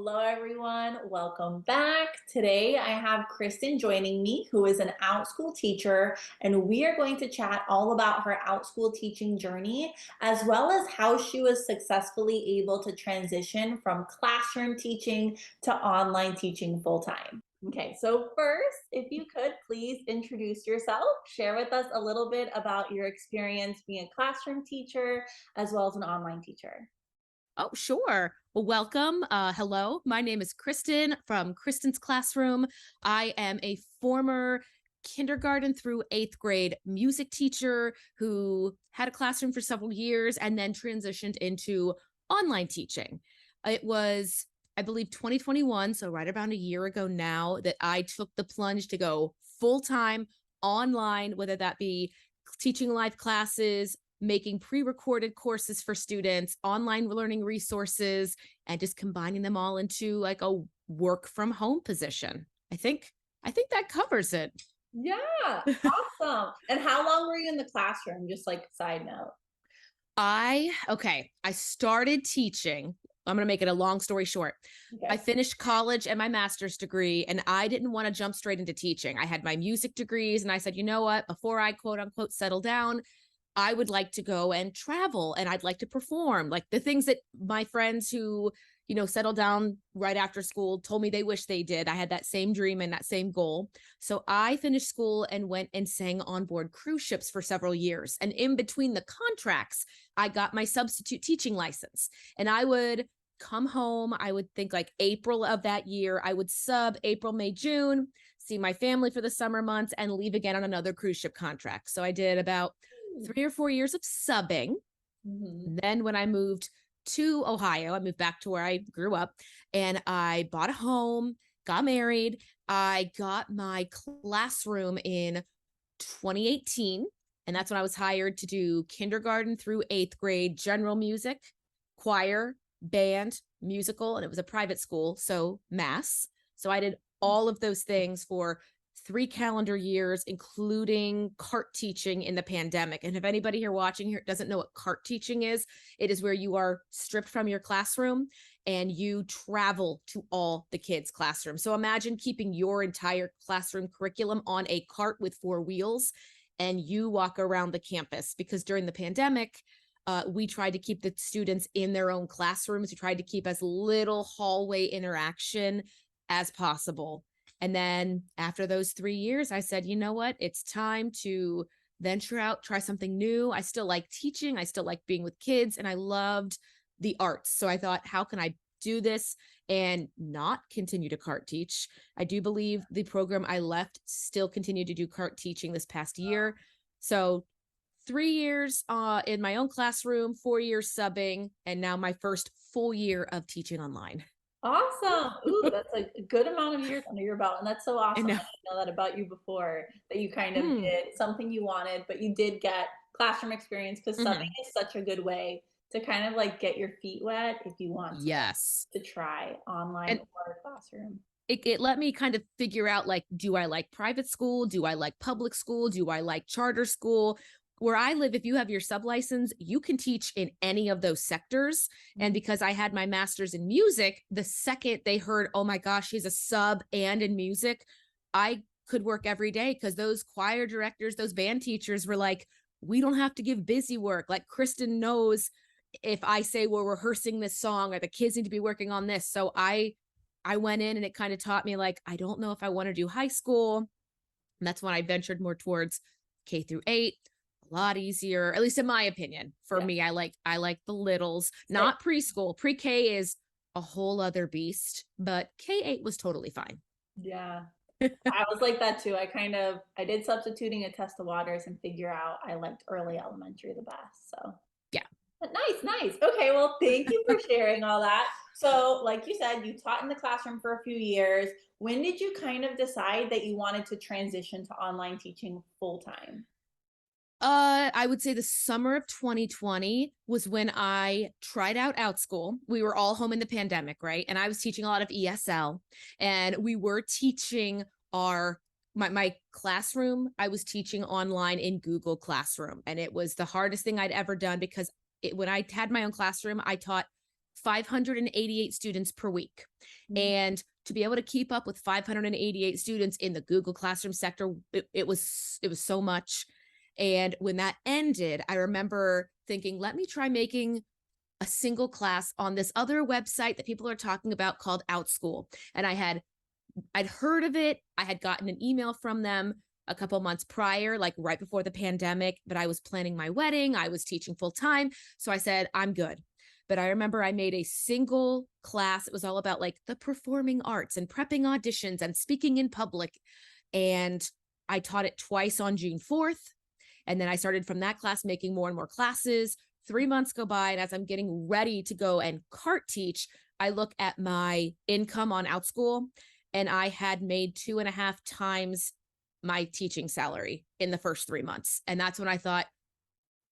Hello, everyone. Welcome back. Today, I have Kristen joining me, who is an Outschool teacher, and we are going to chat all about her Outschool teaching journey, as well as how she was successfully able to transition from classroom teaching to online teaching full time. Okay, so first, if you could please introduce yourself, share with us a little bit about your experience being a classroom teacher as well as an online teacher. Oh, sure. Well, welcome. Hello, my name is Kristen from Kristen's Classroom. I am a former kindergarten through eighth grade music teacher who had a classroom for several years and then transitioned into online teaching. It was, I believe, 2021, so right around a year ago now, that I took the plunge to go full time online, whether that be teaching live classes, making pre-recorded courses for students, online learning resources, and just combining them all into like a work from home position. I think that covers it. Yeah, awesome. And how long were you in the classroom? Just like side note. I started teaching. I'm going to make it a long story short. I Okay. finished college and my master's degree, and I didn't want to jump straight into teaching. I had my music degrees, and I said, you know what? Before I quote unquote settle down, I would like to go and travel and I'd like to perform, like the things that my friends who, settled down right after school told me they wish they did. I had that same dream and that same goal. So I finished school and went and sang on board cruise ships for several years. And in between the contracts, I got my substitute teaching license. And I would come home, I would think like April of that year, I would sub April, May, June, see my family for the summer months, and leave again on another cruise ship contract. So I did about 3 or 4 years of subbing. Mhm. Then when I moved to Ohio, I moved back to where I grew up and I bought a home, got married. I got my classroom in 2018. And that's when I was hired to do kindergarten through eighth grade general music, choir, band, musical, and it was a private school, so mass. So I did all of those things for 3 calendar years, including cart teaching in the pandemic. And if anybody here watching here doesn't know what cart teaching is, it is where you are stripped from your classroom and you travel to all the kids' classrooms. So imagine keeping your entire classroom curriculum on a cart with four wheels and you walk around the campus because during the pandemic, we tried to keep the students in their own classrooms. We tried to keep as little hallway interaction as possible. And then after those 3 years, I said, you know what? It's time to venture out, try something new. I still like teaching. I still like being with kids, and I loved the arts. So I thought, how can I do this and not continue to cart teach? I do believe the program I left still continued to do cart teaching this past year. So 3 years in my own classroom, 4 years subbing, and now my first full year of teaching online. Awesome. Ooh, that's a good amount of years under your belt. And that's so I awesome. know. I didn't know that about you before, that you kind of Mm, did something you wanted, but you did get classroom experience because subbing mhm. is such a good way to kind of like get your feet wet if you want Yes. to try online And or classroom. it let me kind of figure out, like, do I like private school? Do I like public school? Do I like charter school? Where I live, if you have your sub license, you can teach in any of those sectors. And because I had my master's in music, the second they heard, oh my gosh, she's a sub and in music, I could work every day because those choir directors, those band teachers were like, we don't have to give busy work. Like Kristen knows if I say we're rehearsing this song or the kids need to be working on this. So I went in and it kind of taught me, like, I don't know if I want to do high school. And that's when I ventured more towards K through 8. A lot easier, at least in my opinion. For Yeah. me, I like the littles, Same. not preschool. Pre-K is a whole other beast, but K8 was totally fine. Yeah. I was like that too. I did substituting at test the waters and figure out I liked early elementary the best. So Yeah. but nice, nice. Okay, well, thank you for sharing all that. So, like you said, you taught in the classroom for a few years. When did you kind of decide that you wanted to transition to online teaching full time? I would say the summer of 2020 was when I tried out Outschool. We were all home in the pandemic, right? And I was teaching a lot of ESL, and we were teaching our my classroom. I was teaching online in Google Classroom, and it was the hardest thing I'd ever done because when I had my own classroom, I taught 588 students per week. And to be able to keep up with 588 students in the Google Classroom sector, it was so much. And when that ended, I remember thinking, let me try making a single class on this other website that people are talking about called Outschool. And I'd heard of it. I had gotten an email from them a couple months prior, like right before the pandemic, but I was planning my wedding. I was teaching full time. So I said, I'm good. But I remember I made a single class. It was all about like the performing arts and prepping auditions and speaking in public. And I taught it twice on June 4th. And then I started from that class making more and more classes. 3 months go by, and as I'm getting ready to go and cart teach, I look at my income on Outschool, and I had made 2.5 times my teaching salary in the first 3 months. And that's when I thought,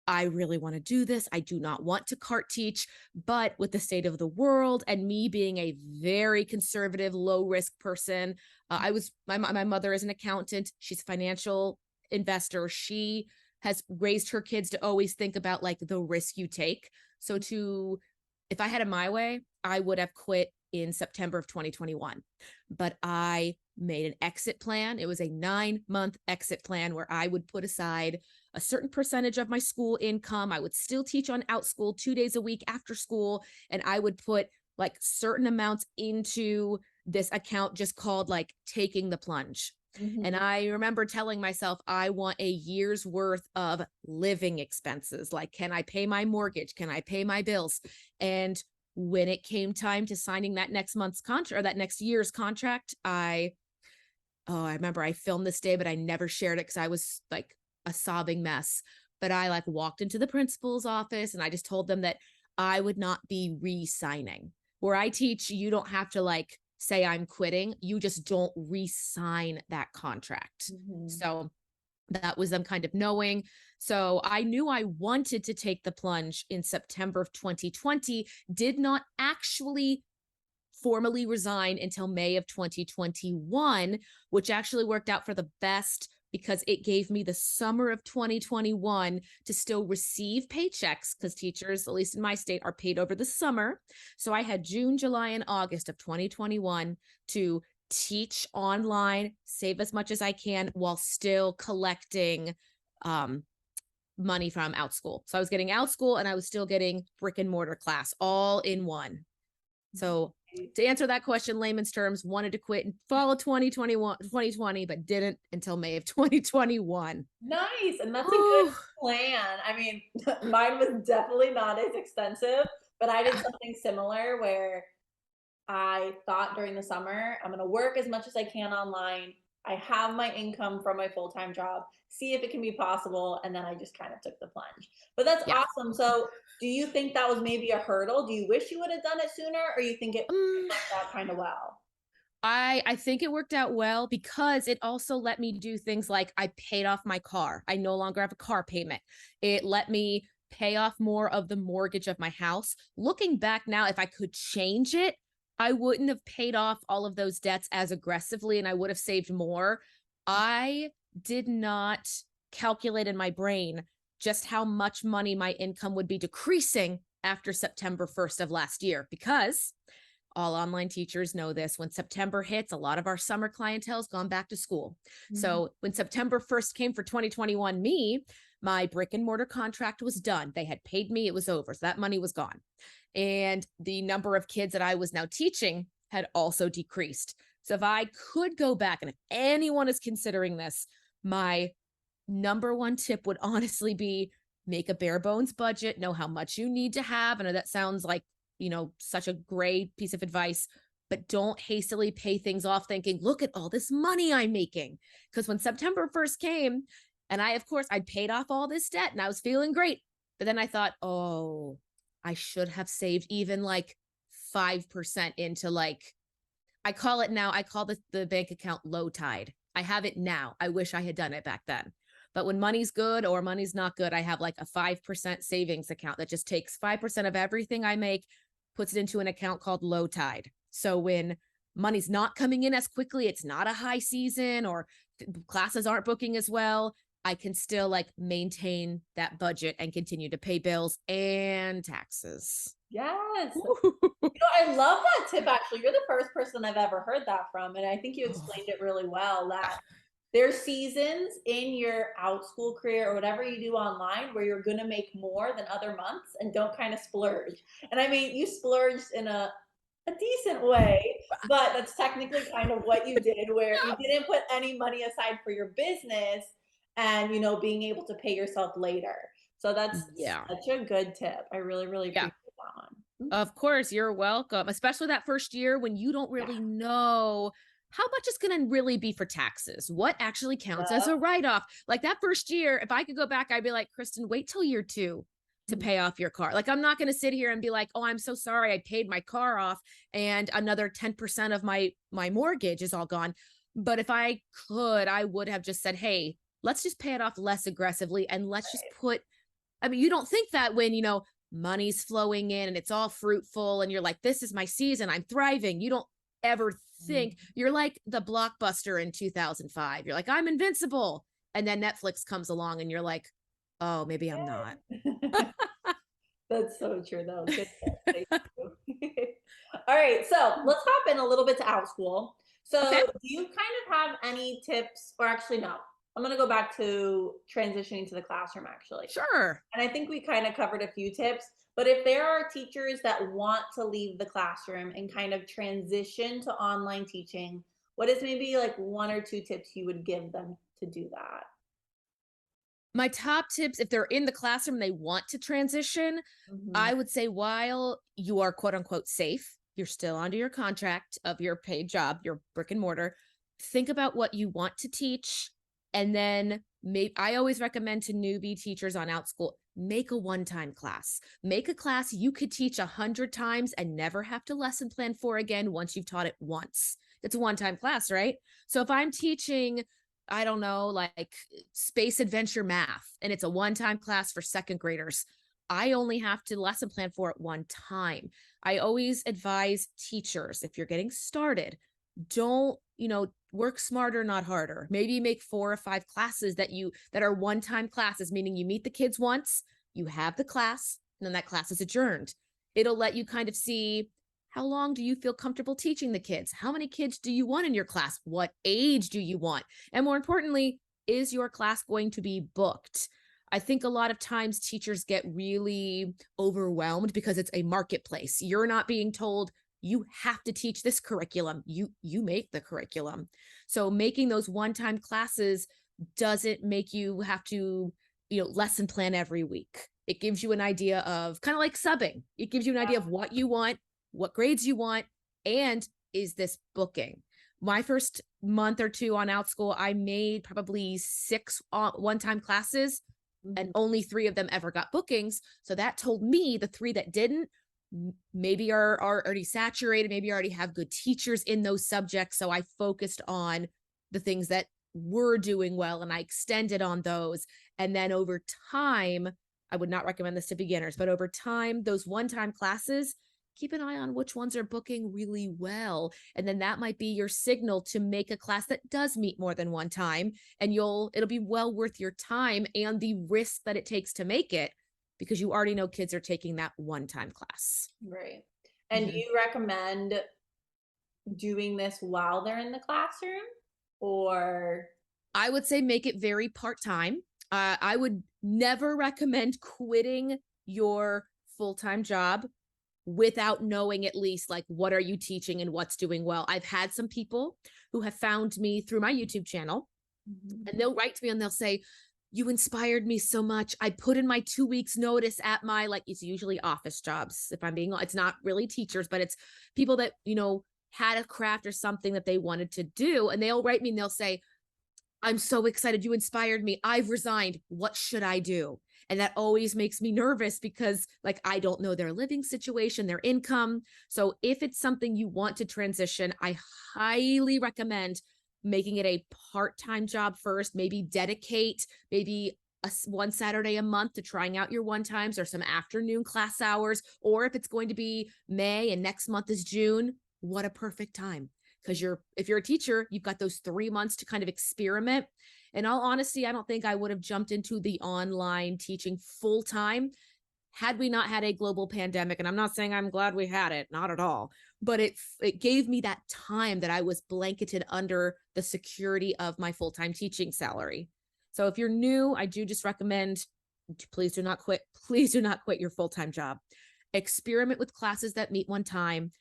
I really want to do this. I do not want to cart teach, but with the state of the world and me being a very conservative, low risk person, my mother is an accountant. She's a financial investor. She has raised her kids to always think about like the risk you take. So if I had it my way, I would have quit in September of 2021, but I made an exit plan. It was a 9-month exit plan where I would put aside a certain percentage of my school income. I would still teach on Outschool 2 days a week after school. And I would put like certain amounts into this account just called like taking the plunge. And I remember telling myself, I want a year's worth of living expenses. Like, can I pay my mortgage? Can I pay my bills? And when it came time to signing that next month's contract or that next year's contract, I remember I filmed this day, but I never shared it because I was like a sobbing mess. But I like walked into the principal's office and I just told them that I would not be re-signing. Where I teach, you don't have to like say I'm quitting. You just don't re-sign that contract. So that was them kind of knowing. So I knew I wanted to take the plunge in September of 2020, did not actually formally resign until May of 2021, which actually worked out for the best because it gave me the summer of 2021 to still receive paychecks because teachers, at least in my state, are paid over the summer. So I had June, July, and August of 2021 to teach online, save as much as I can while still collecting money from Outschool. So I was getting Outschool and I was still getting brick and mortar class all in one. So to answer that question, layman's terms, wanted to quit in fall of 2020, but didn't until May of 2021. Nice, and that's a good plan. I mean, mine was definitely not as extensive, but I did something similar where I thought during the summer, I'm gonna work as much as I can online. I have my income from my full-time job, see if it can be possible, and then I just kind of took the plunge. But that's Yeah. awesome. So do you think that was maybe a hurdle? Do you wish you would have done it sooner, or you think it worked out kind of well? I think it worked out well because it also let me do things like I paid off my car. I no longer have a car payment. It let me pay off more of the mortgage of my house. Looking back now, if I could change it, I wouldn't have paid off all of those debts as aggressively and I would have saved more. I did not calculate in my brain just how much money my income would be decreasing after September 1st of last year because all online teachers know this. When September hits, a lot of our summer clientele has gone back to school. So when September 1st came for 2021, my brick and mortar contract was done. They had paid me, it was over. So that money was gone. And the number of kids that I was now teaching had also decreased. So if I could go back, and if anyone is considering this, my number one tip would honestly be make a bare bones budget, know how much you need to have. I know that sounds like, such a great piece of advice, but don't hastily pay things off thinking, look at all this money I'm making. Because when September 1st came, and I'd paid off all this debt and I was feeling great. But then I thought, oh, I should have saved even like 5% into like, I call the bank account low tide. I have it now. I wish I had done it back then. But when money's good or money's not good, I have like a 5% savings account that just takes 5% of everything I make, puts it into an account called low tide. So when money's not coming in as quickly, it's not a high season or classes aren't booking as well, I can still like maintain that budget and continue to pay bills and taxes. Yes. I love that tip actually. You're the first person I've ever heard that from, and I think you Oh, explained it really well that there's seasons in your out school career or whatever you do online where you're gonna make more than other months and don't kind of splurge. And I mean, you splurged in a decent way, but that's technically kind of what you did, where you didn't put any money aside for your business and, being able to pay yourself later. So that's yeah. such a good tip. I really, really Yeah. appreciate that one. Of course, you're welcome, especially that first year when you don't Yeah. really know how much it's going to really be for taxes. What actually counts as Yep. a write off? Like that first year, if I could go back, I'd be like, Kristen, wait till year two to Mhm. pay off your car. Like, I'm not going to sit here and be like, oh, I'm so sorry. I paid my car off and another 10% of my mortgage is all gone. But if I could, I would have just said, hey, let's just pay it off less aggressively and let's just put, I mean, you don't think that when, money's flowing in and it's all fruitful and you're like, this is my season, I'm thriving. You don't ever think you're like the blockbuster in 2005. You're like, I'm invincible. And then Netflix comes along and you're like, oh, maybe I'm not. That's so true, though. Good tip. Thank you. All right, so let's hop in a little bit to Outschool. Okay, So, do you kind of have any tips, or actually, no, I'm going to go back to transitioning to the classroom, actually. sure. And I think we kind of covered a few tips, but if there are teachers that want to leave the classroom and kind of transition to online teaching, what is maybe like one or two tips you would give them to do that? My top tips, if they're in the classroom and they want to transition, Mhm. I would say while you are quote unquote safe, you're still under your contract of your paid job, your brick and mortar. Think about what you want to teach. And then I always recommend to newbie teachers on Outschool, make a one-time class. Make a class you could teach 100 times and never have to lesson plan for again once you've taught it once. It's a one-time class, right? So if I'm teaching, I don't know, like space adventure math, and it's a one-time class for second graders, I only have to lesson plan for it one time. I always advise teachers, if you're getting started, don't, work smarter, not harder. Maybe make 4 or 5 classes that are one-time classes, meaning you meet the kids once, you have the class, and then that class is adjourned. It'll let you kind of see how long do you feel comfortable teaching the kids? How many kids do you want in your class? What age do you want? And more importantly, is your class going to be booked? I think a lot of times teachers get really overwhelmed because it's a marketplace. You're not being told you have to teach this curriculum. You make the curriculum. So making those one-time classes doesn't make you have to, lesson plan every week. It gives you an idea of kind of like subbing. It gives you an idea of what you want, what grades you want, and is this booking? My first month or two on Outschool, I made probably 6 one-time classes and Mhm. only 3 of them ever got bookings. So that told me the 3 that didn't maybe are already saturated, maybe already have good teachers in those subjects. So I focused on the things that were doing well and I extended on those. And then over time, I would not recommend this to beginners, but over time, those one-time classes, keep an eye on which ones are booking really well. And then that might be your signal to make a class that does meet more than one time. And it'll be well worth your time and the risk that it takes to make it because you already know kids are taking that one-time class. Right. And do Mhm. you recommend doing this while they're in the classroom or I would say make it very part-time. I would never recommend quitting your full-time job without knowing at least like what are you teaching and what's doing well. I've had some people who have found me through my YouTube channel Mhm. and they'll write to me and they'll say, you inspired me so much. I put in my 2 weeks notice at my, like, it's usually office jobs. If I'm being, it's not really teachers, but it's people that, had a craft or something that they wanted to do. And they'll write me and they'll say, I'm so excited. You inspired me. I've resigned. What should I do? And that always makes me nervous because, like, I don't know their living situation, their income. So, if it's something you want to transition, I highly recommend making it a part time job first. Maybe dedicate maybe one Saturday a month to trying out your one times or some afternoon class hours. Or if it's going to be May and next month is June, what a perfect time because if you're a teacher, you've got those 3 months to kind of experiment. In all honesty, I don't think I would have jumped into the online teaching full time had we not had a global pandemic, and I'm not saying I'm glad we had it, not at all, but it gave me that time that I was blanketed under the security of my full-time teaching salary. So if you're new, I do just recommend, please do not quit. Please do not quit your full-time job. Experiment with classes that meet one time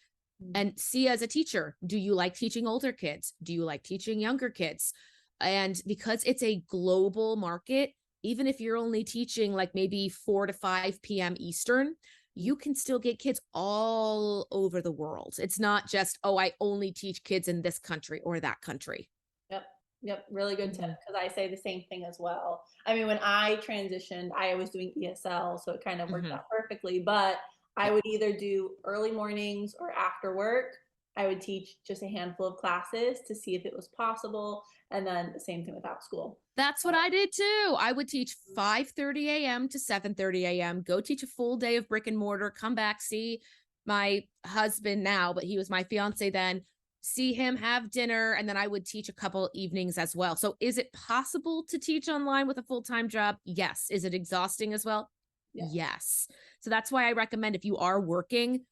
and see as a teacher, do you like teaching older kids? Do you like teaching younger kids? And because it's a global market, even if you're only teaching like maybe 4 to 5 p.m. Eastern, you can still get kids all over the world. It's not just, oh, I only teach kids in this country or that country. Yep. Yep. Really good tip, Mhm. because I say the same thing as well. I mean, when I transitioned, I was doing ESL, so it kind of worked Mhm. out perfectly. But I Yep. would either do early mornings or after work. I would teach just a handful of classes to see if it was possible. And then the same thing with Outschool. That's what I did too. I would teach 5:30 a.m. to 7:30 a.m., go teach a full day of brick and mortar, come back, see my husband now, but he was my fiance then, see him, have dinner, and then I would teach a couple evenings as well. So is it possible to teach online with a full-time job? Yes. Is it exhausting as well? Yeah. Yes. So that's why I recommend, if you are working,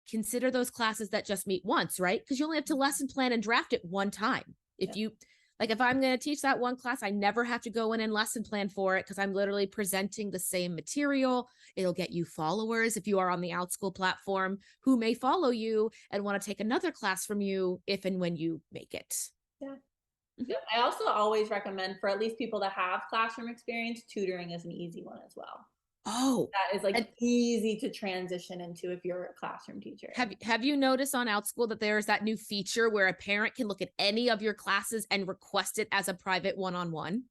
consider those classes that just meet once, right? Because you only have to lesson plan and draft it one time. If Yeah. you like, if I'm going to teach that one class, I never have to go in and lesson plan for it because I'm literally presenting the same material. It'll get you followers if you are on the Outschool platform who may follow you and want to take another class from you if and when you make it. Yeah. Mhm. Yep. I also always recommend, for at least people that have classroom experience, tutoring is an easy one as well. Oh, That is like and easy to transition into if you're a classroom teacher. have you noticed on Outschool that there's that new feature where a parent can look at any of your classes and request it as a private one-on-one?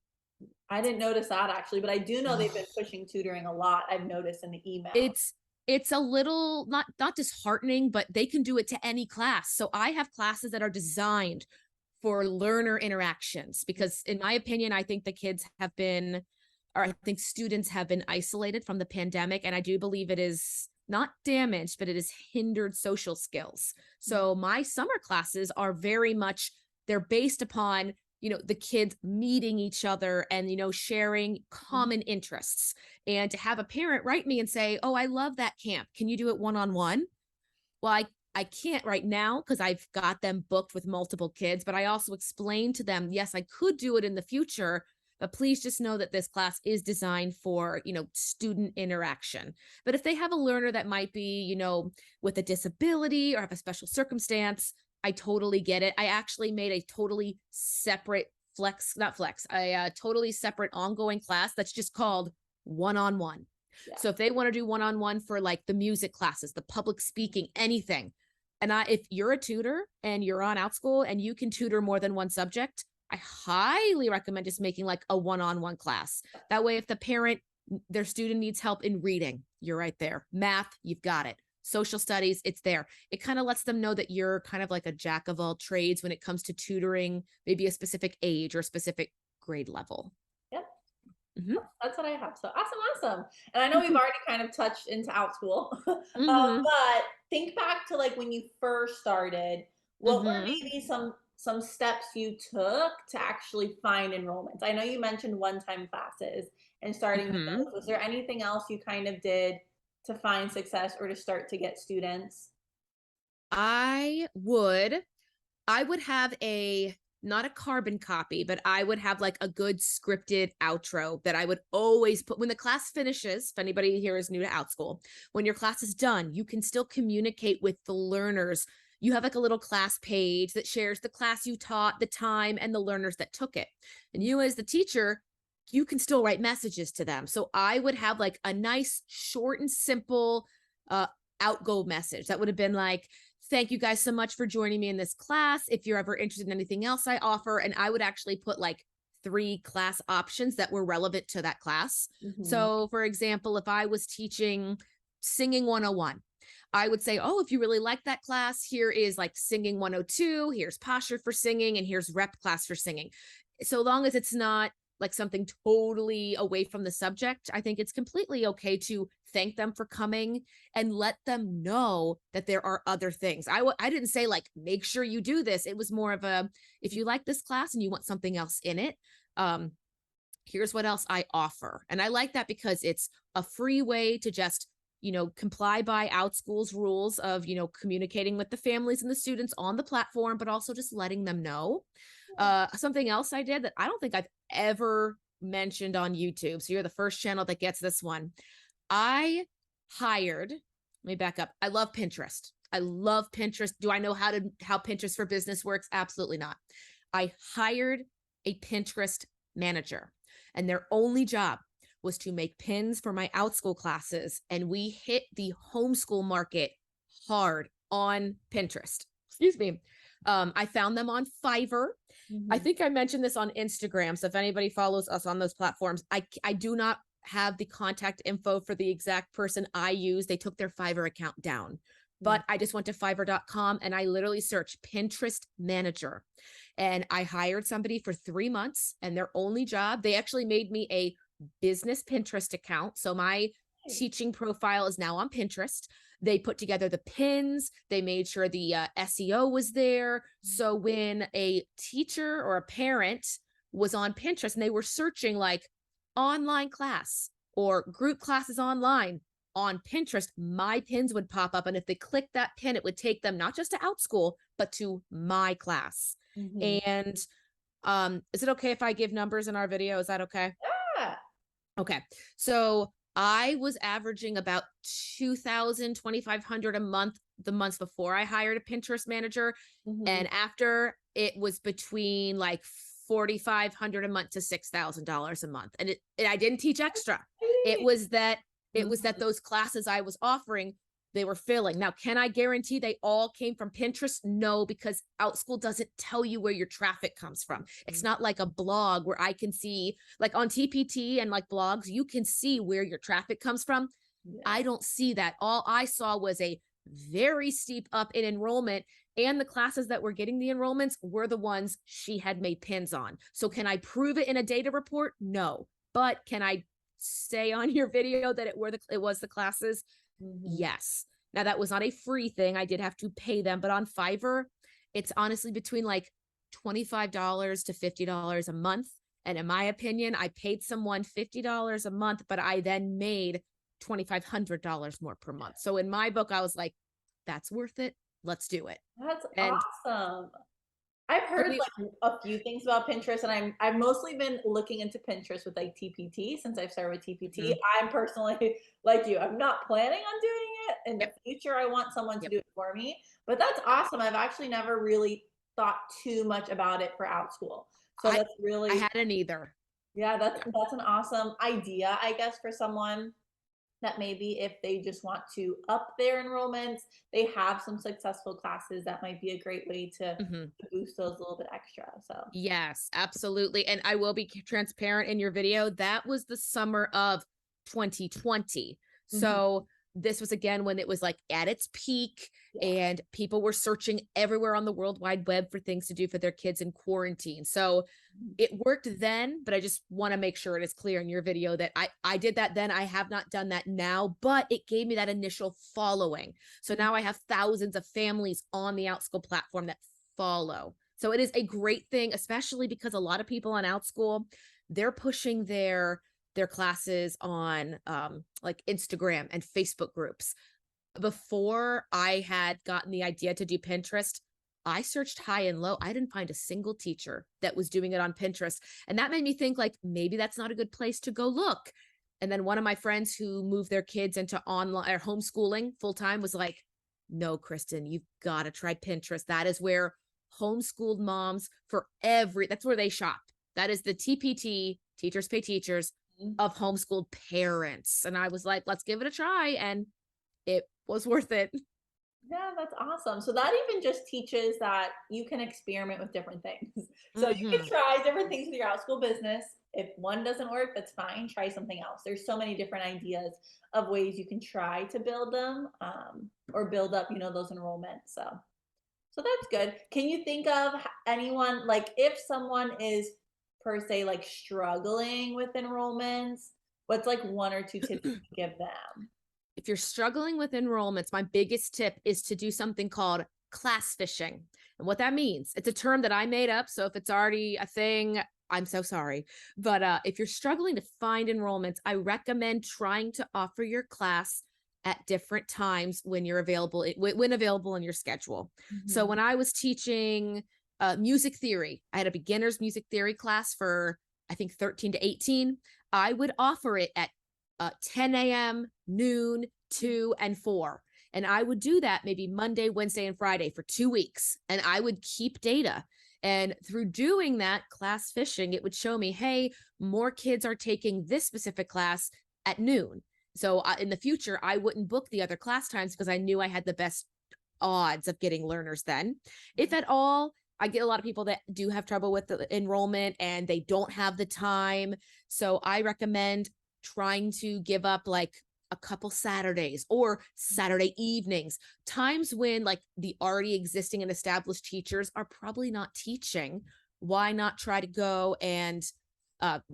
I didn't notice that actually, but I do know they've been Oh, pushing tutoring a lot. I've noticed in the email. it's it's a little not disheartening, but they can do it to any class. So I have classes that are designed for learner interactions because in my opinion, I think the kids have been, or I think students have been isolated from the pandemic, and I do believe it is not damaged, but it has hindered social skills. So my summer classes are very much, they're based upon, the kids meeting each other and, sharing Mhm. common interests. And to have a parent write me and say, oh, I love that camp, can you do it one-on-one? Well, I can't right now because I've got them booked with multiple kids, but I also explained to them, yes, I could do it in the future, but please just know that this class is designed for, student interaction. But if they have a learner that might be, with a disability or have a special circumstance, I totally get it. I actually made a totally separate not flex, a totally separate ongoing class that's just called one-on-one. Yeah. So if they want to do one-on-one for like the music classes, the public speaking, anything. And if you're a tutor and you're on Outschool and you can tutor more than one subject, I highly recommend just making like a one-on-one class. That way, if the parent, their student needs help in reading, you're right there. Math, you've got it. Social studies, it's there. It kind of lets them know that you're kind of like a jack of all trades when it comes to tutoring, maybe a specific age or specific grade level. Yep. Mhm. That's what I have. So awesome, awesome. And I know we've Mhm. already kind of touched into Outschool, Mhm. but think back to like when you first started. What were Mhm. maybe some steps you took to actually find enrollments? I know you mentioned one-time classes and starting with Mhm. those. Was there anything else you kind of did to find success or to start to get students? I would I would have a not a carbon copy, but I would have like a good scripted outro that I would always put when the class finishes. If anybody here is new to Outschool, when your class is done, you can still communicate with the learners. You have like a little class page that shares the class you taught, the time, and the learners that took it. And you, as the teacher, you can still write messages to them. So I would have like a nice, short, and simple outgo message that would have been like, thank you guys so much for joining me in this class. If you're ever interested in anything else I offer, and I would actually put like 3 class options that were relevant to that class. Mhm. So, for example, if I was teaching singing 101, I would say, oh, if you really like that class, here is like singing 102, here's posture for singing, and here's rep class for singing. So long as it's not like something totally away from the subject, I think it's completely okay to thank them for coming and let them know that there are other things. I didn't say like make sure you do this. It was more of a, if you like this class and you want something else in it, here's what else I offer. And I like that because it's a free way to just comply by Outschool's rules of, communicating with the families and the students on the platform, but also just letting them know. Something else I did that I don't think I've ever mentioned on YouTube. So you're the first channel that gets this one. I hired, let me back up. I love Pinterest. I love Pinterest. Do I know how Pinterest for business works? Absolutely not. I hired a Pinterest manager, and their only job was to make pins for my Outschool classes. And we hit the homeschool market hard on Pinterest. Excuse me. I found them on Fiverr. I think I mentioned this on Instagram. So if anybody follows us on those platforms, I do not have the contact info for the exact person I use. They took their Fiverr account down. But I just went to fiverr.com and I literally searched Pinterest manager. And I hired somebody for 3 months, and their only job, they actually made me a business Pinterest account. So my teaching profile is now on Pinterest. They put together the pins. They made sure the SEO was there. So when a teacher or a parent was on Pinterest and they were searching like online class or group classes online on Pinterest, my pins would pop up. And if they clicked that pin, it would take them not just to Outschool, but to my class. And is it okay if I give numbers in our video? Is that okay? Yeah. Okay. So I was averaging about 2,000, 2,500 a month the months before I hired a Pinterest manager. And after, it was between like 4,500 a month to $6,000 a month. And I didn't teach extra. It was that those classes I was offering, they were filling. Now, can I guarantee they all came from Pinterest? No, because Outschool doesn't tell you where your traffic comes from. It's not like a blog where I can see, like on TPT and like blogs, you can see where your traffic comes from. I don't see that. All I saw was a very steep up in enrollment, and the classes that were getting the enrollments were the ones she had made pins on. So can I prove it in a data report? No. But can I say on your video that it was the classes? Yes. Now, that was not a free thing. I did have to pay them, but on Fiverr, it's honestly between like $25 to $50 a month. And in my opinion, I paid someone $50 a month, but I then made $2,500 more per month. So in my book, I was like, that's worth it. Let's do it. That's awesome. I've heard like a few things about Pinterest, and I've mostly been looking into Pinterest with like TPT since I've started with TPT. I'm personally like you. I'm not planning on doing it in the future. I want someone to do it for me. But that's awesome. I've actually never really thought too much about it for Outschool. So that's really, I hadn't either. Yeah, that's an awesome idea, I guess, for someone that maybe if they just want to up their enrollments, they have some successful classes, that might be a great way to boost those a little bit extra. So yes, absolutely. And I will be transparent in your video. That was the summer of 2020. So this was again when it was like at its peak, and people were searching everywhere on the World Wide Web for things to do for their kids in quarantine. So it worked then, but I just want to make sure it is clear in your video that I did that then. I have not done that now, but it gave me that initial following. So now I have thousands of families on the Outschool platform that follow. So it is a great thing, especially because a lot of people on Outschool, they're pushing their classes on like Instagram and Facebook groups. Before I had gotten the idea to do Pinterest, I searched high and low. I didn't find a single teacher that was doing it on Pinterest. And that made me think like, maybe that's not a good place to go look. And then one of my friends who moved their kids into online or homeschooling full time was like, no, Kristen, you've got to try Pinterest. That is where homeschooled moms that's where they shop. That is the TPT, Teachers Pay Teachers, of homeschooled parents. And I was like, let's give it a try. And it was worth it. yeah, that's awesome. So that even just teaches that you can experiment with different things. So you can try different things with your Outschool business. If one doesn't work, that's fine. Try something else. There's so many different ideas of ways you can try to build them or build up, those enrollments. So that's good. Can you think of anyone, like if someone is per se like struggling with enrollments, what's like one or two tips you give them? If you're struggling with enrollments, my biggest tip is to do something called class fishing. And what that means, it's a term that I made up. So if it's already a thing, I'm so sorry. But if you're struggling to find enrollments, I recommend trying to offer your class at different times when you're available, when available in your schedule. So Mhm. when I was teaching music theory, I had a beginner's music theory class for, I think, 13 to 18. I would offer it at 10 a.m., noon, 2, and 4. And I would do that maybe Monday, Wednesday, and Friday for 2 weeks. And I would keep data. And through doing that class fishing, it would show me, hey, more kids are taking this specific class at noon. So in the future, I wouldn't book the other class times because I knew I had the best odds of getting learners then. If at all, I get a lot of people that do have trouble with the enrollment and they don't have the time. So I recommend trying to give up like a couple Saturdays or Saturday evenings, times when like the already existing and established teachers are probably not teaching. Why not try to go and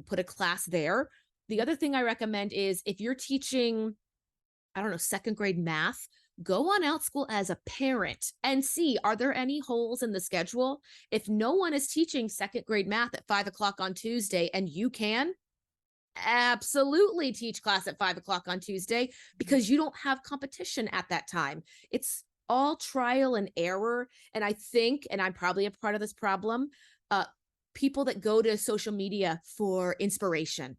put a class there? The other thing I recommend is if you're teaching, I don't know, second grade math, go on Outschool as a parent and see, are there any holes in the schedule? If no one is teaching second grade math at 5 o'clock on Tuesday and you can, absolutely teach class at 5 o'clock on Tuesday because you don't have competition at that time. It's all trial and error. And I think, and I'm probably a part of this problem, uh, people that go to social media for inspiration,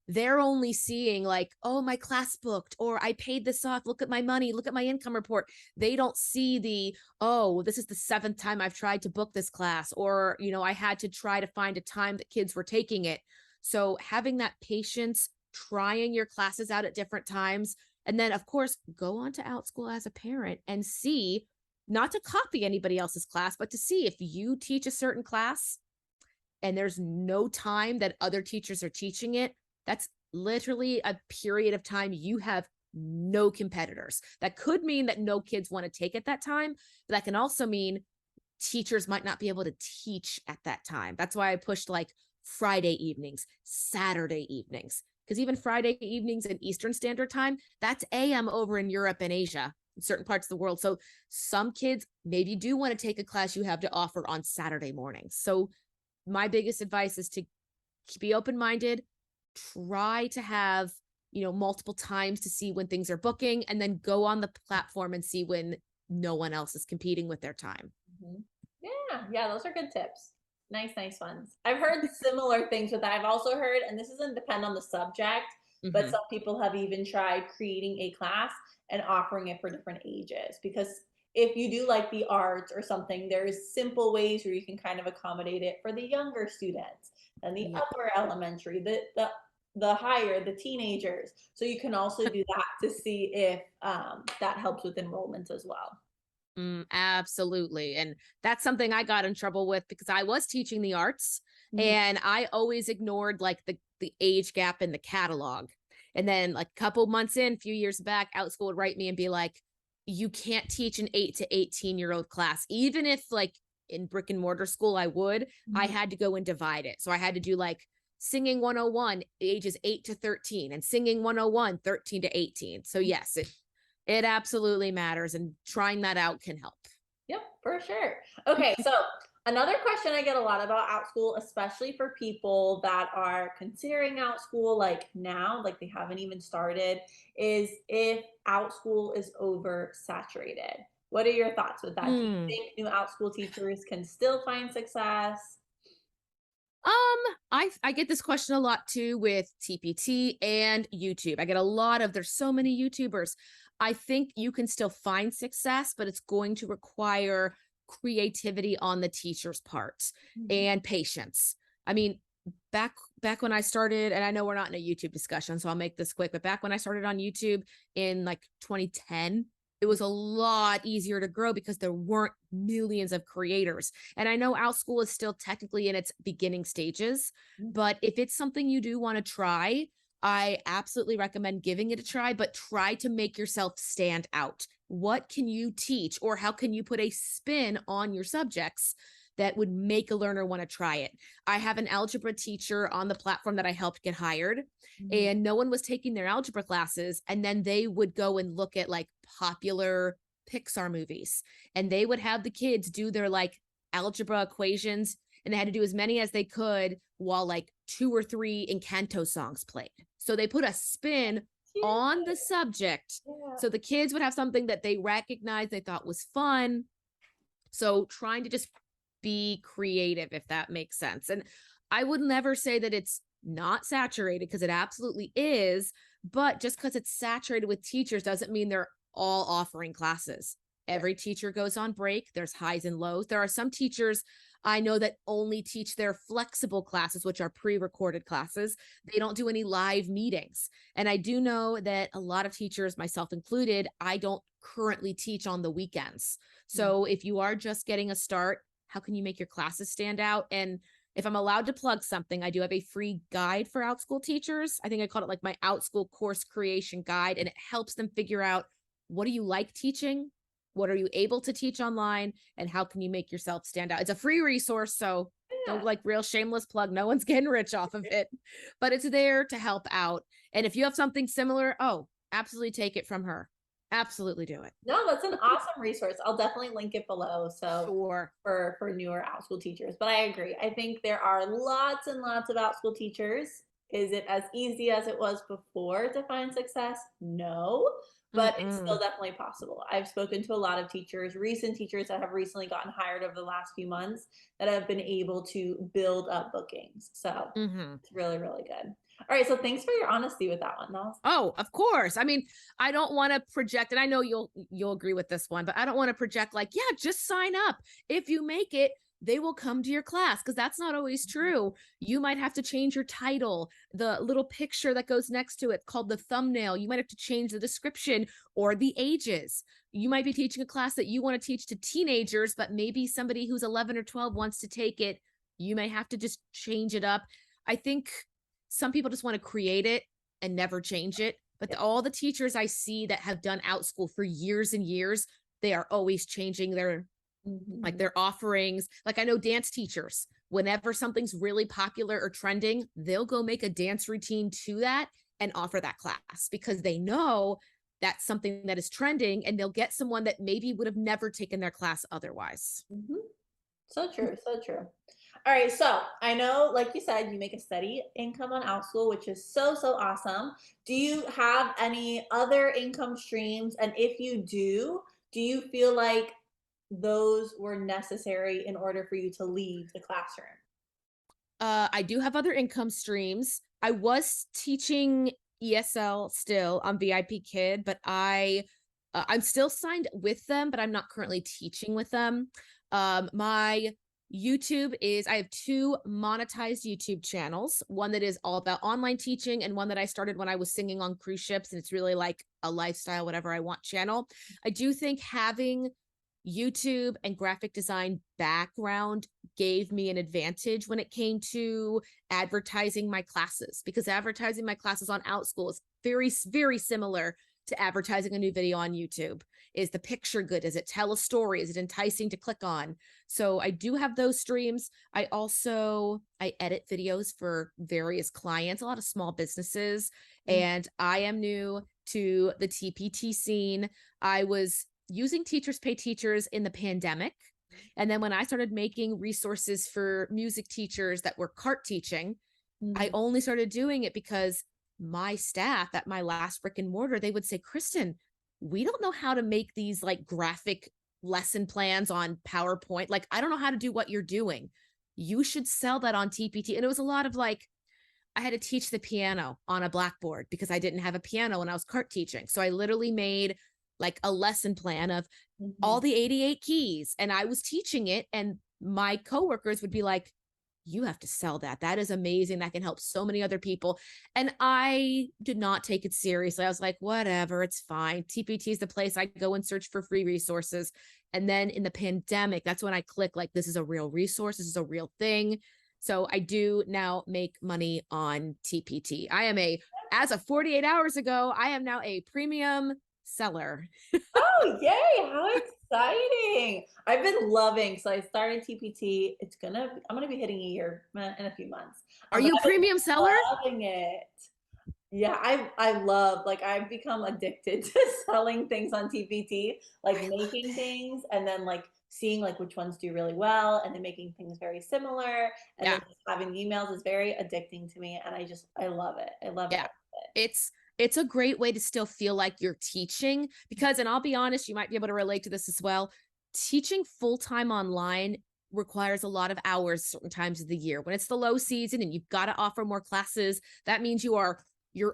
they're only seeing like, oh, my class booked, or I paid this off. Look at my money. Look at my income report. They don't see the, oh, this is the seventh time I've tried to book this class, or, I had to try to find a time that kids were taking it. So having that patience, trying your classes out at different times, and then, of course, go on to Outschool as a parent and see, not to copy anybody else's class, but to see if you teach a certain class and there's no time that other teachers are teaching it, that's literally a period of time you have no competitors. That could mean that no kids want to take at that time, but that can also mean teachers might not be able to teach at that time. That's why I pushed like Friday evenings, Saturday evenings, because even Friday evenings in Eastern Standard Time, that's AM over in Europe and Asia, in certain parts of the world. So some kids maybe do want to take a class you have to offer on Saturday mornings. So my biggest advice is to be open-minded, try to have, multiple times to see when things are booking, and then go on the platform and see when no one else is competing with their time. Mhm. Yeah, those are good tips. Nice ones. I've heard similar things with that. I've also heard, and this doesn't depend on the subject, but Mm-hmm. some people have even tried creating a class and offering it for different ages. Because if you do like the arts or something, there's simple ways where you can kind of accommodate it for the younger students and the Yep. upper elementary, the higher, the teenagers. So you can also do that to see if that helps with enrollment as well. Absolutely. And that's something I got in trouble with because I was teaching the arts Mhm. and I always ignored like the age gap in the catalog. And then like a couple months in, a few years back, Outschool would write me and be like, you can't teach an 8 to 18-year-old class. Even if like in brick and mortar school, I Mhm. had to go and divide it. So I had to do like singing 101 ages 8 to 13 and singing 101 13 to 18. So yes, it absolutely matters, and trying that out can help. Yep, for sure. Okay, so another question I get a lot about Outschool, especially for people that are considering Outschool like now, like they haven't even started, is if Outschool is oversaturated. What are your thoughts with that? Do you Mm. think new Outschool teachers can still find success? I get this question a lot too with TPT and YouTube. I get a lot of, there's so many YouTubers. I think you can still find success, but it's going to require creativity on the teacher's part Mhm. and patience. I mean, back when I started, and I know we're not in a YouTube discussion, so I'll make this quick, but back when I started on YouTube in like 2010, it was a lot easier to grow because there weren't millions of creators. And I know Outschool is still technically in its beginning stages, but if it's something you do want to try, I absolutely recommend giving it a try, but try to make yourself stand out. What can you teach, or how can you put a spin on your subjects that would make a learner want to try it? I have an algebra teacher on the platform that I helped get hired, Mhm. and no one was taking their algebra classes. And then they would go and look at like popular Pixar movies, and they would have the kids do their like algebra equations, and they had to do as many as they could while like 2 or 3 Encanto songs played. So they put a spin on the subject. Yeah. So the kids would have something that they recognized, they thought was fun. So trying to just be creative, if that makes sense. And I would never say that it's not saturated, because it absolutely is. But just because it's saturated with teachers doesn't mean they're all offering classes. Right. Every teacher goes on break. There's highs and lows. There are some teachers I know that only teach their flexible classes, which are pre recorded classes. They don't do any live meetings. And I do know that a lot of teachers, myself included, I don't currently teach on the weekends. Mm. So if you are just getting a start, how can you make your classes stand out? And if I'm allowed to plug something, I do have a free guide for Outschool teachers. I think I called it like my Outschool course creation guide, and it helps them figure out, what do you like teaching? What are you able to teach online? And how can you make yourself stand out? It's a free resource, so no Yeah. like real shameless plug. No one's getting rich off of it, but it's there to help out. And if you have something similar, oh, absolutely take it from her. Absolutely do it. No, that's an awesome resource. I'll definitely link it below. So Sure. for newer Outschool teachers. But I agree. I think there are lots and lots of Outschool teachers. Is it as easy as it was before to find success? No, but it's still Mm-mm. definitely possible. I've spoken to a lot of teachers, recent teachers that have recently gotten hired over the last few months, that have been able to build up bookings. So Mm-hmm. it's really, really good. All right. So thanks for your honesty with that one. That was Oh, of course. I mean, I don't want to project, and I know you'll agree with this one, but I don't want to project like, yeah, just sign up. If you make it, they will come to your class, because that's not always true. You might have to change your title, the little picture that goes next to it called the thumbnail. You might have to change the description or the ages. You might be teaching a class that you want to teach to teenagers, but maybe somebody who's 11 or 12 wants to take it. You may have to just change it up. I think some people just want to create it and never change it. But all the teachers I see that have done Outschool for years and years, they are always changing their like Mhm. their offerings. Like I know dance teachers, whenever something's really popular or trending, they'll go make a dance routine to that and offer that class, because they know that's something that is trending, and they'll get someone that maybe would have never taken their class otherwise. Mhm. So true, so true. All right, so I know, like you said, you make a steady income on Outschool, which is so, so awesome. Do you have any other income streams? And if you do you feel like those were necessary in order for you to leave the classroom? I do have other income streams. I was teaching ESL still on VIP Kid, but I'm still signed with them, but I'm not currently teaching with them. My YouTube is I have two monetized YouTube channels, one that is all about online teaching, and one that I started when I was singing on cruise ships, and it's really like a lifestyle, whatever I want channel. I do think having YouTube and graphic design background gave me an advantage when it came to advertising my classes, because advertising my classes on Outschool is very, very similar to advertising a new video on YouTube. Is the picture good? Does it tell a story? Is it enticing to click on? So I do have those streams. I edit videos for various clients, a lot of small businesses, Mm, and I am new to the TPT scene. I was using Teachers Pay Teachers in the pandemic. And then when I started making resources for music teachers that were CART teaching, I mhm, only started doing it because my staff at my last brick and mortar, they would say, Kristen, we don't know how to make these like graphic lesson plans on PowerPoint. Like, I don't know how to do what you're doing. You should sell that on TPT. And it was a lot of like, I had to teach the piano on a blackboard because I didn't have a piano when I was CART teaching. So I literally made like a lesson plan of all mhm. the 88 keys, and I was teaching it, and my coworkers would be like, you have to sell that. That is amazing. That can help so many other people. And I did not take it seriously. I was like, whatever, it's fine. TPT is the place I go and search for free resources. And then in the pandemic, that's when I click like, this is a real resource. This is a real thing. So I do now make money on TPT. As of 48 hours ago, I am now a premium seller. Oh, yay, how exciting. I've been loving so I started TPT. I'm gonna be hitting a year in a few months. Are But you a I've been premium seller? loving it. Yeah, I love like I've become addicted to selling things on TPT, like making things and then like seeing like which ones do really well and then making things very similar and then Yeah. just having emails is very addicting to me and I love it. I love it. Yeah. It's it's a great way to still feel like you're teaching because, and I'll be honest, you might be able to relate to this as well. Teaching full-time online requires a lot of hours certain times of the year. When it's the low season and you've got to offer more classes, that means you're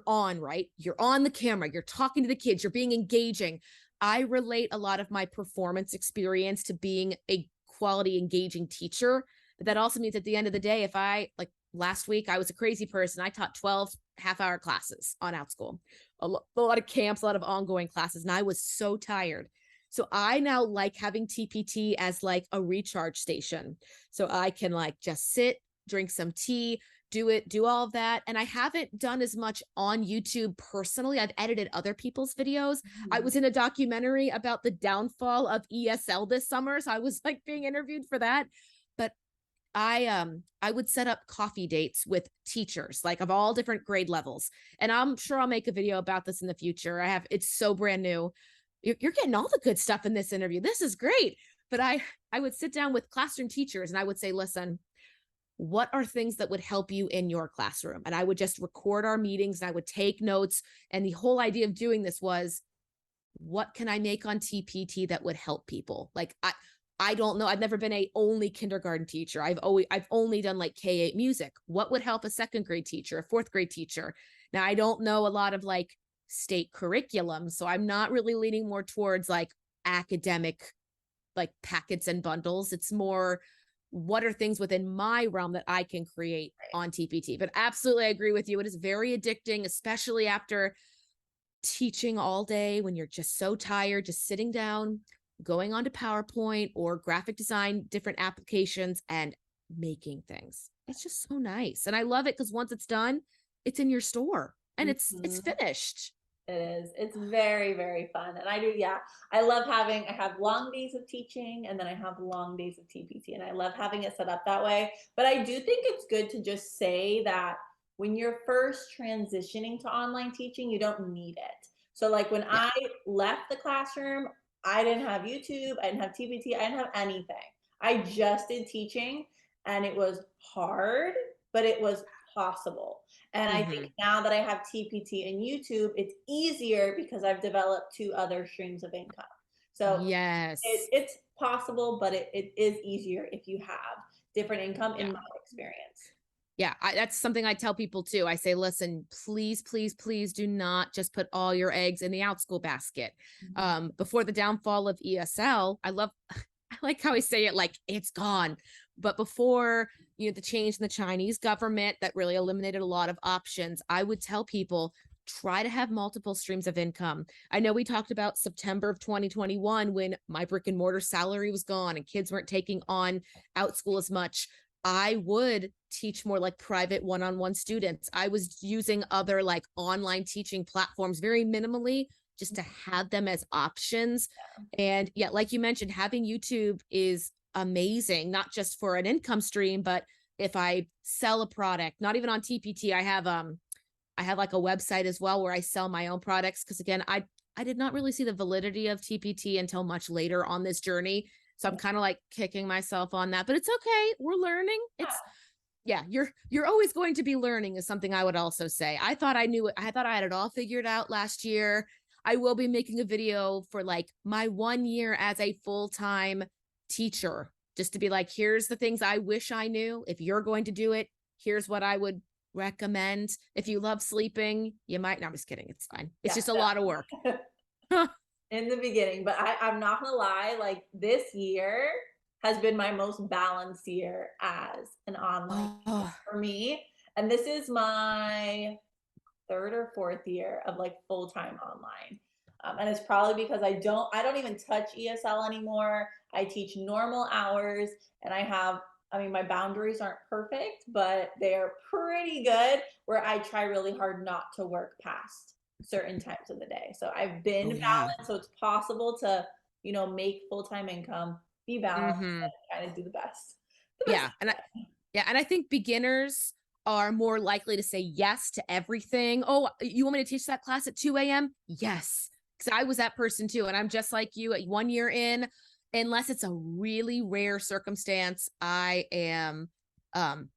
on, right? You're on the camera, you're talking to the kids, you're being engaging. I relate a lot of my performance experience to being a quality engaging teacher. But that also means at the end of the day, if I like last week, I was a crazy person. I taught 12 half-hour classes on Outschool, a lot of camps, a lot of ongoing classes, and I was so tired. So I now like having TPT as like a recharge station. So I can like just sit, drink some tea, do all of that. And I haven't done as much on YouTube personally. I've edited other people's videos. I was in a documentary about the downfall of ESL this summer. So I was like being interviewed for that. But I would set up coffee dates with teachers like of all different grade levels. And I'm sure I'll make a video about this in the future. It's so brand new. You're getting all the good stuff in this interview. This is great. But I would sit down with classroom teachers and I would say, listen, what are things that would help you in your classroom? And I would just record our meetings and I would take notes. And the whole idea of doing this was, what can I make on TPT that would help people? Like I don't know. I've never been a only kindergarten teacher. I've only done like K-8 music. What would help a second grade teacher, a fourth grade teacher? Now I don't know a lot of like state curriculum, so I'm not really leaning more towards like academic like packets and bundles. It's more what are things within my realm that I can create on TPT. But absolutely, I agree with you. It is very addicting, especially after teaching all day when you're just so tired, just sitting down, going onto PowerPoint or graphic design, different applications and making things. It's just so nice. And I love it because once it's done, it's in your store and it's finished. It is. It's very, very fun. And I do, yeah. I love I have long days of teaching and then I have long days of TPT and I love having it set up that way. But I do think it's good to just say that when you're first transitioning to online teaching, you don't need it. So like when Yeah. I left the classroom, I didn't have YouTube, I didn't have TPT, I didn't have anything. I just did teaching and it was hard, but it was possible. And I think Mm-hmm. now that I have TPT and YouTube, it's easier because I've developed two other streams of income. So Yes. it's possible, but it is easier if you have different income in Yeah. my experience. Yeah, that's something I tell people too. I say, listen, please, please, please do not just put all your eggs in the Outschool basket. Before the downfall of ESL, I like how I say it like it's gone. But before, the change in the Chinese government that really eliminated a lot of options, I would tell people try to have multiple streams of income. I know we talked about September of 2021 when my brick and mortar salary was gone and kids weren't taking on Outschool as much. I would teach more like private one-on-one students. I was using other like online teaching platforms very minimally just to have them as options. And yeah, like you mentioned, having YouTube is amazing, not just for an income stream, but if I sell a product, not even on TPT, I have like a website as well where I sell my own products. Cause again, I did not really see the validity of TPT until much later on this journey. So I'm kind of like kicking myself on that, but it's okay. We're learning. Yeah, you're always going to be learning is something I would also say. I thought I knew it. I thought I had it all figured out last year. I will be making a video for like my 1 year as a full-time teacher, just to be like, here's the things I wish I knew. If you're going to do it, here's what I would recommend. If you love sleeping, you might. No, I'm just kidding. It's fine. It's Yeah, just a lot of work. in the beginning, but I'm not gonna lie, like this year has been my most balanced year as an online teacher Oh, for me. And this is my third or fourth year of like full-time online. And it's probably because I don't even touch ESL anymore. I teach normal hours and I mean, my boundaries aren't perfect, but they are pretty good where I try really hard not to work past certain times of the day. So I've been oh yeah. balanced. So it's possible to, make full-time income, be balanced, Mm-hmm. and kind of do the best. Yeah. Yeah, and I think beginners are more likely to say yes to everything. Oh, you want me to teach that class at 2 a.m.? Yes. Because I was that person too. And I'm just like you at 1 year in, unless it's a really rare circumstance, I am um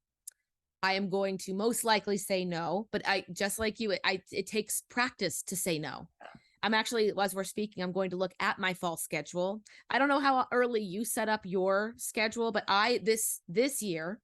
I am going to most likely say no, but I just like you, it takes practice to say no. I'm actually, as we're speaking, I'm going to look at my fall schedule. I don't know how early you set up your schedule, but this year,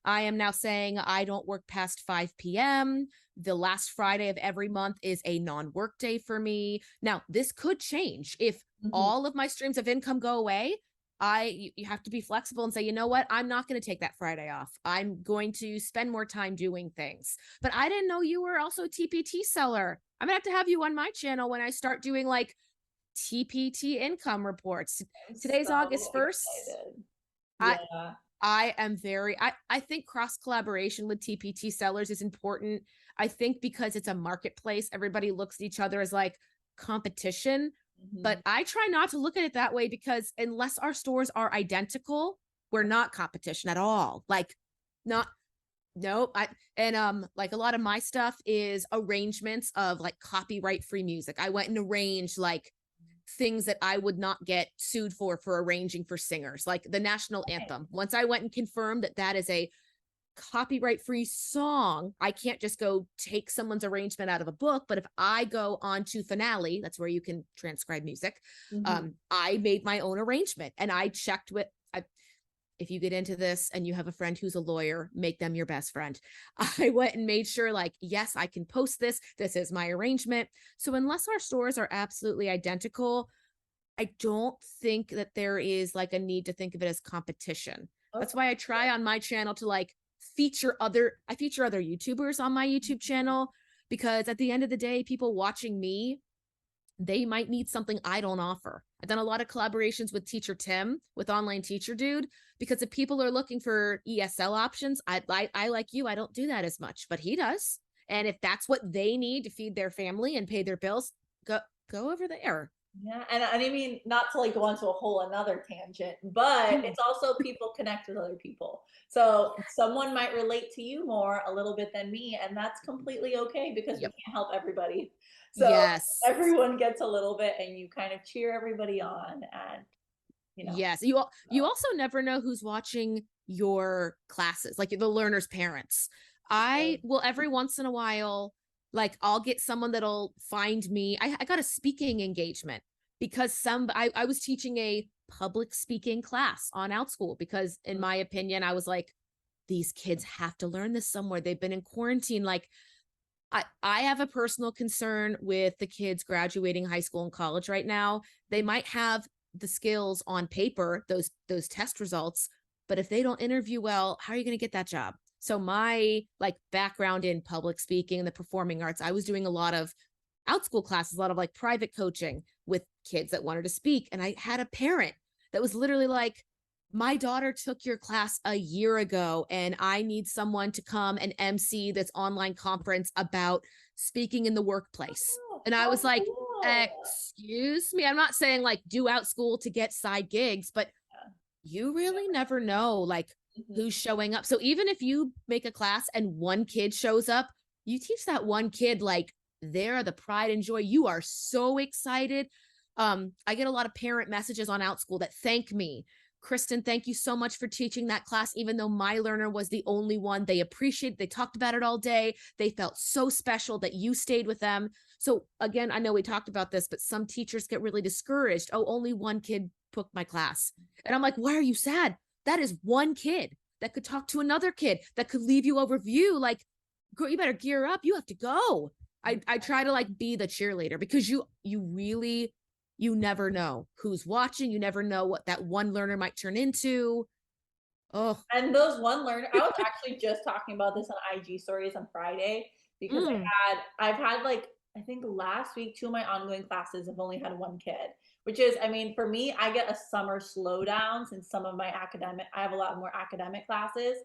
I am now saying I don't work past 5 p.m. The last Friday of every month is a non-work day for me. Now, this could change if Mhm. all of my streams of income go away. You have to be flexible and say, you know what? I'm not going to take that Friday off. I'm going to spend more time doing things. But I didn't know you were also a TPT seller. I'm gonna have you on my channel when I start doing like TPT income reports. I'm Today's so August 1st. excited. I Yeah. I am very I think cross collaboration with TPT sellers is important. I think because it's a marketplace, everybody looks at each other as like competition, but Mhm. I try not to look at it that way because unless our stores are identical, we're not competition at all. Like not nope. Like a lot of my stuff is arrangements of like copyright free music. I went and arranged like things that I would not get sued for arranging for singers, like the national anthem. Once I went and confirmed that that is a copyright free song, I can't just go take someone's arrangement out of a book. But if I go on to Finale, that's where you can transcribe music. Mhm. I made my own arrangement and I checked with, if you get into this and you have a friend who's a lawyer, make them your best friend. I went and made sure, like, yes, I can post this. This is my arrangement. So, unless our stores are absolutely identical, I don't think that there is like a need to think of it as competition. That's Okay. why I try on my channel to like I feature other YouTubers on my YouTube channel because at the end of the day, people watching me, they might need something I don't offer. I've done a lot of collaborations with Teacher Tim, with Online Teacher Dude, because if people are looking for ESL options, I like you, I don't do that as much, but he does. And if that's what they need to feed their family and pay their bills, go over there. Yeah, and I mean, not to like go onto a whole another tangent, but Mm, it's also people connect with other people. So someone might relate to you more a little bit than me, and that's completely okay because we yep. can't help everybody. So Yes. everyone gets a little bit, and you kind of cheer everybody on, and you know. Yes. You also never know who's watching your classes, like the learners' parents. I will every once in a while, like I'll get someone that'll find me. I got a speaking engagement because I was teaching a public speaking class on Outschool because in my opinion, I was like, these kids have to learn this somewhere. They've been in quarantine. Like I have a personal concern with the kids graduating high school and college right now. They might have the skills on paper, those test results, but if they don't interview well, how are you going to get that job? So my like background in public speaking and the performing arts, I was doing a lot of Outschool classes, a lot of like private coaching with kids that wanted to speak. And I had a parent that was literally like, my daughter took your class a year ago, and I need someone to come and MC this online conference about speaking in the workplace. Oh, And I how was like, cool. excuse me. I'm not saying like do Outschool to get side gigs, but you really never know like Mhm. who's showing up. So even if you make a class and one kid shows up, you teach that one kid like they're the pride and joy. You are so excited. I get a lot of parent messages on Outschool that thank me. Kristen, thank you so much for teaching that class, even though my learner was the only one. They appreciated, they talked about it all day. They felt so special that you stayed with them. So again, I know we talked about this, but some teachers get really discouraged. Oh, only one kid took my class. And I'm like, why are you sad? That is one kid that could talk to another kid that could leave you overview. Like, girl, you better gear up. You have to go. I try to like be the cheerleader because you really you never know who's watching. You never know what that one learner might turn into. Oh, And those one learner, I was actually just talking about this on IG stories on Friday because mm, I've had like, I think last week, two of my ongoing classes have only had one kid, which is, I mean, for me, I get a summer slowdown since some of my academic, I have a lot more academic classes.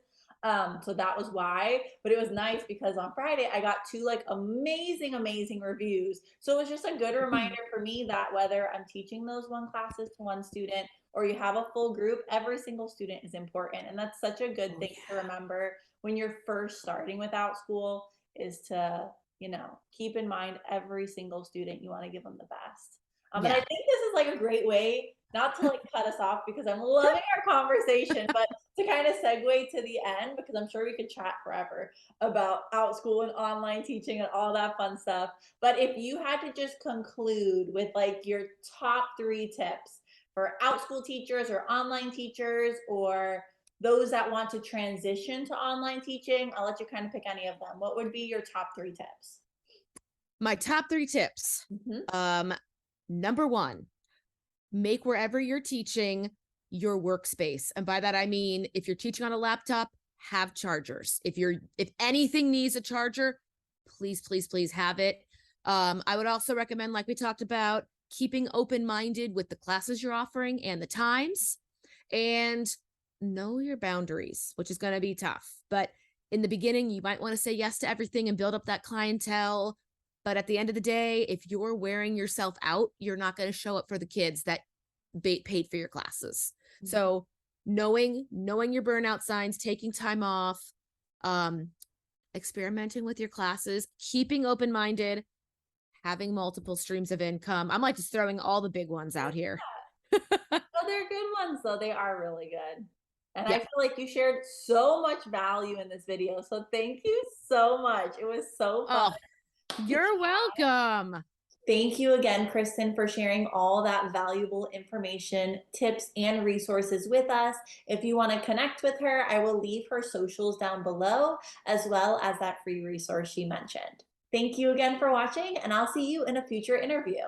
So that was why, but it was nice because on Friday I got two like amazing, amazing reviews. So it was just a good mm, reminder for me that whether I'm teaching those one classes to one student or you have a full group, every single student is important. And that's such a good oh thing to yeah, remember when you're first starting with Outschool is to, keep in mind every single student, you want to give them the best. And I yeah. think this is like a great way not to like cut us off because I'm loving our conversation, but to kind of segue to the end, because I'm sure we could chat forever about Outschool and online teaching and all that fun stuff. But if you had to just conclude with like your top three tips for Outschool teachers or online teachers or those that want to transition to online teaching, I'll let you kind of pick any of them. What would be your top three tips? My top three tips. Mhm. Um, Number one, make wherever you're teaching your workspace. And by that I mean if you're teaching on a laptop, have chargers. If anything needs a charger, please, please, please have it. I would also recommend, like we talked about, keeping open-minded with the classes you're offering and the times, and know your boundaries, which is going to be tough. But in the beginning, you might want to say yes to everything and build up that clientele. But at the end of the day, if you're wearing yourself out, you're not going to show up for the kids that paid for your classes. So knowing your burnout signs, taking time off, um, experimenting with your classes, keeping open-minded, having multiple streams of income. I'm like just throwing all the big ones out here. Oh, they're good ones though. They are really good. And I Yeah. feel like you shared so much value in this video. So thank you so much. It was so fun Oh, to you're welcome. Thank you again, Kristen, for sharing all that valuable information, tips, and resources with us. If you want to connect with her, I will leave her socials down below, as well as that free resource she mentioned. Thank you again for watching, and I'll see you in a future interview.